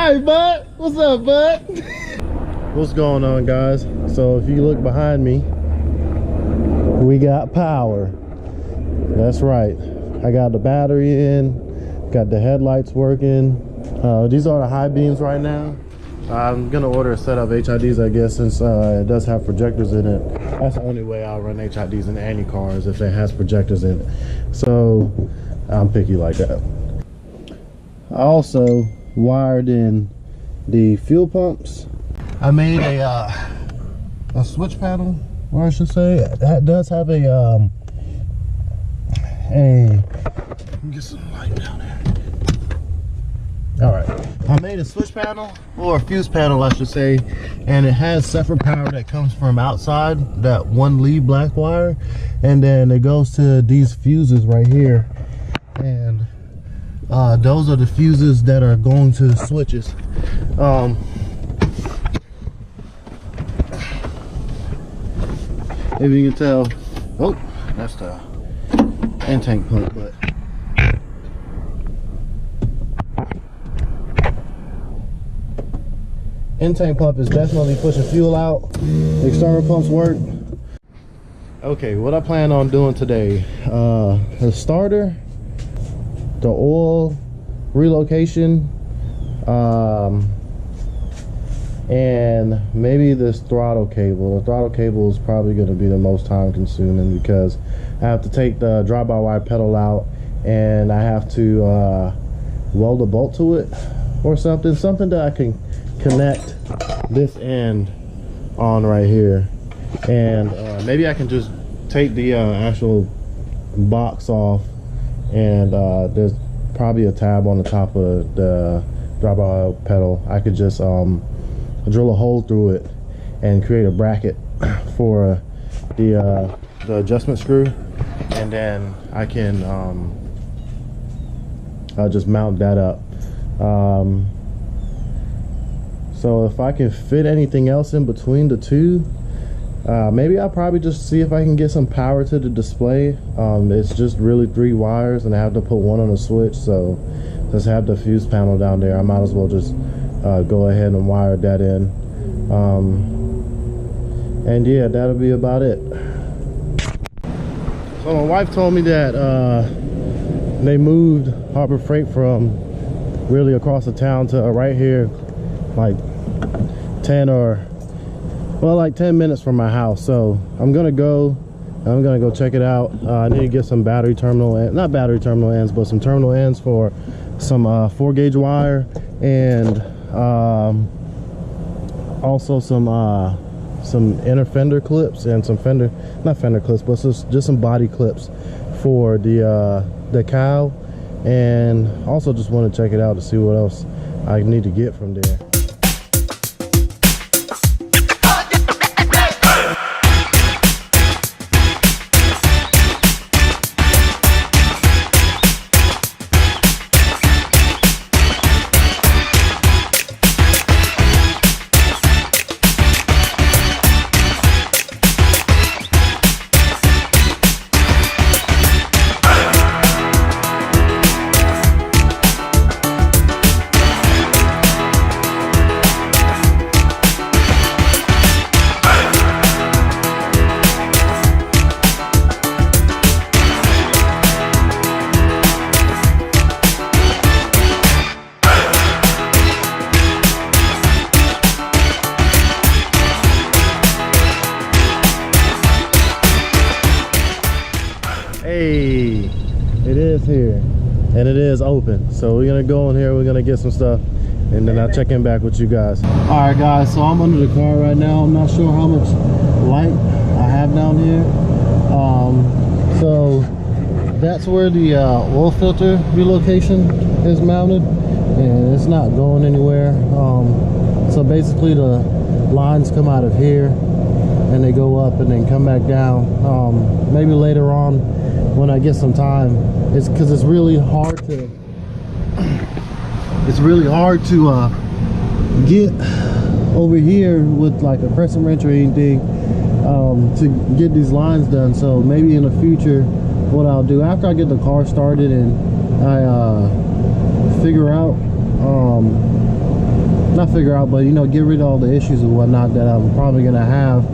Alright, bud. What's up, bud? What's going on, guys? So if you look behind me, we got power. That's right. I got the battery in, got the headlights working. These are the high beams right now. I'm gonna order a set of HIDs, I guess, since it does have projectors in it. That's the only way I'll run HIDs in any cars, if it has projectors in it. So I'm picky like that. I also wired in the fuel pumps. I made a switch panel, or I should say, that does have a get some light down there. All right, I made a switch panel, or a fuse panel I should say, and it has separate power that comes from outside, that one lead black wire, and then it goes to these fuses right here, and those are the fuses that are going to the switches. If you can tell, oh, that's the intake pump, but intake pump is definitely pushing fuel out. The external pumps work. Okay, what I plan on doing today, the starter, the oil relocation, and maybe this throttle cable. The throttle cable is probably going to be the most time consuming, because I have to take the drive-by-wire pedal out, and I have to weld a bolt to it or something that I can connect this end on right here, and maybe I can just take the actual box off, and there's probably a tab on the top of the drive-by pedal. I could just drill a hole through it and create a bracket for the adjustment screw, and then I can I'll just mount that up. So if I can fit anything else in between the two, maybe I'll probably just see if I can get some power to the display. It's just really 3 wires, and I have to put one on a switch, so just have the fuse panel down there. I might as well just go ahead and wire that in, and yeah, that'll be about it. So my wife told me that they moved Harbor Freight from really across the town to right here, like 10 minutes from my house. So I'm gonna go check it out. I need to get some battery terminal, not battery terminal ends, but some terminal ends for some 4-gauge wire, and also some inner fender clips, and some not fender clips, but just some body clips for the cow, and also just want to check it out to see what else I need to get from there. Hey, it is here, and it is open. So we're gonna go in here, we're gonna get some stuff, and then I'll check in back with you guys. All right, guys, so I'm under the car right now. I'm not sure how much light I have down here. So that's where the oil filter relocation is mounted, and it's not going anywhere. So basically the lines come out of here and they go up and then come back down. Maybe later on when I get some time, it's because it's really hard to get over here with like a crescent wrench or anything to get these lines done. So maybe in the future, what I'll do after I get the car started and I figure out not figure out, but you know, get rid of all the issues and whatnot that I'm probably gonna have.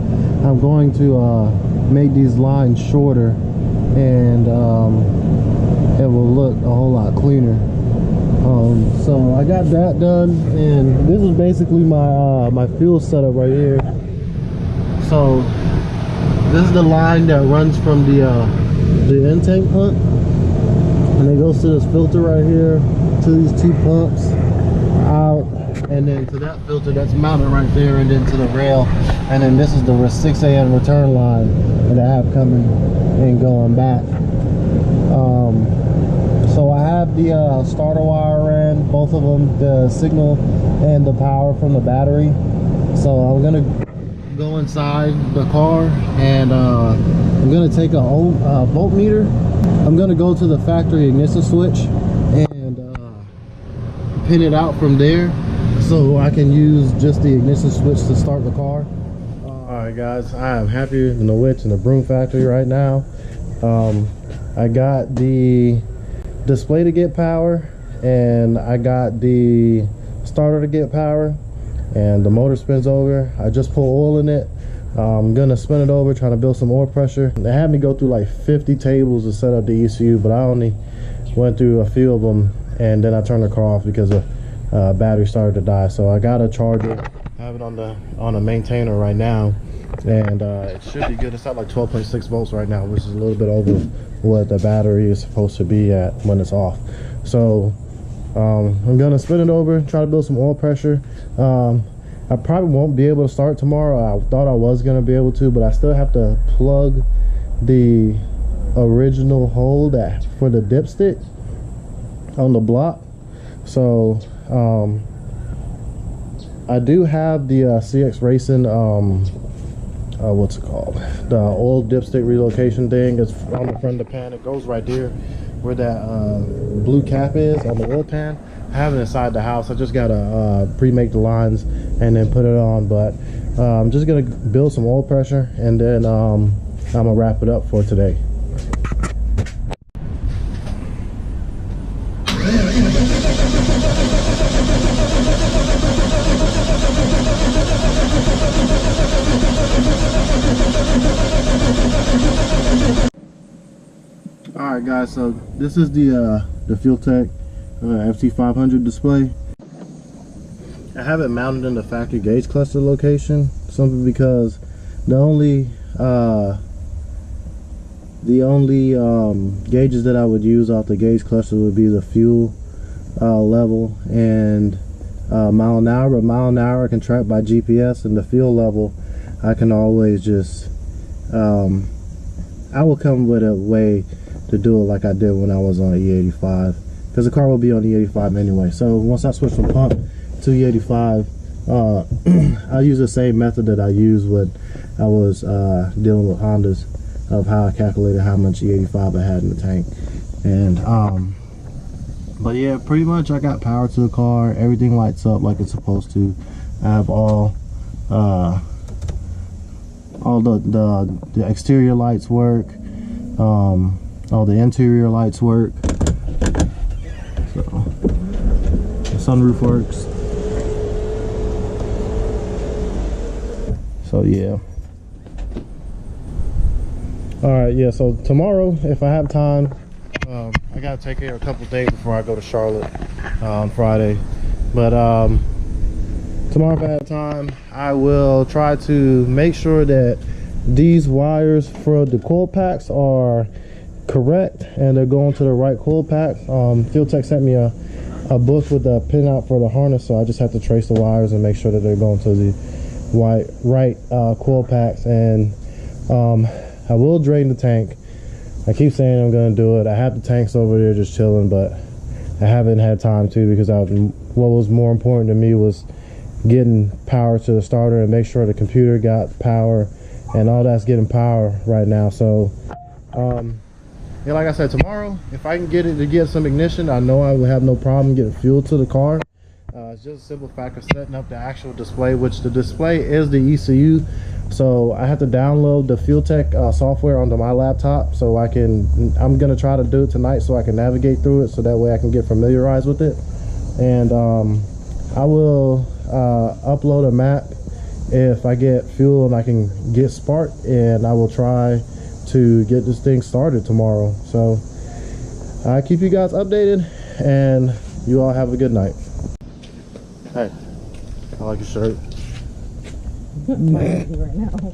I'm going to make these lines shorter, and it will look a whole lot cleaner. So I got that done, and this is basically my my fuel setup right here. So this is the line that runs from the intake pump, and it goes to this filter right here, to these two pumps out, and then to that filter that's mounted right there, and then to the rail, and then this is the 6 a.m. return line that I have coming and going back. So I have the starter wire in, both of them, the signal and the power from the battery. So I'm gonna go inside the car, and I'm gonna take a voltmeter. I'm gonna go to the factory ignition switch and pin it out from there, so I can use just the ignition switch to start the car. Alright guys, I am happier than the witch in the broom factory right now. I got the display to get power, and I got the starter to get power, and the motor spins over. I just put oil in it. I'm gonna spin it over, trying to build some oil pressure. They had me go through like 50 tables to set up the ECU, but I only went through a few of them, and then I turned the car off because the battery started to die. So I got a charger, I have it on a maintainer right now, and it should be good. It's at like 12.6 volts right now, which is a little bit over what the battery is supposed to be at when it's off. So I'm gonna spin it over, try to build some oil pressure. I probably won't be able to start tomorrow. I thought I was gonna be able to, but I still have to plug the original hole for the dipstick on the block. So I do have the CX Racing what's it called, the oil dipstick relocation thing. It's on the front of the pan. It goes right there where that blue cap is on the oil pan. I have it inside the house. I just gotta pre-make the lines and then put it on, but I'm just gonna build some oil pressure, and then I'm gonna wrap it up for today. Alright guys, so this is the Fueltech FT500 display. I have it mounted in the factory gauge cluster location, simply because the only gauges that I would use off the gauge cluster would be the fuel level and mile an hour. But mile an hour I can track by GPS, and the fuel level I can always just I will come with a way to do it like I did when I was on E85, because the car will be on E85 anyway. So once I switch from pump to E85, I use the same method that I used when I was dealing with Hondas, of how I calculated how much E85 I had in the tank. And but yeah, pretty much I got power to the car. Everything lights up like it's supposed to. I have all the exterior lights work, all the interior lights work, so the sunroof works. So yeah. Alright, yeah, so tomorrow, if I have time, I gotta take care of a couple days before I go to Charlotte on Friday. But tomorrow, if I have time, I will try to make sure that these wires for the coil packs are correct and they're going to the right coil pack. Fueltech sent me a book with a pinout for the harness, so I just have to trace the wires and make sure that they're going to the right coil packs. And I will drain the tank. I keep saying I'm going to do it. I have the tanks over there just chilling, but I haven't had time to, because what was more important to me was getting power to the starter and make sure the computer got power, and all that's getting power right now. So yeah, like I said, tomorrow, if I can get it to get some ignition, I know I will have no problem getting fuel to the car. It's just a simple fact of setting up the actual display, which the display is the ECU. So I have to download the Fueltech software onto my laptop, so I'm gonna try to do it tonight so I can navigate through it, so that way I can get familiarized with it. And I will upload a map if I get fuel and I can get spark, and I will try to get this thing started tomorrow. So I keep you guys updated, and you all have a good night. Hey, I like your shirt. I'm right now.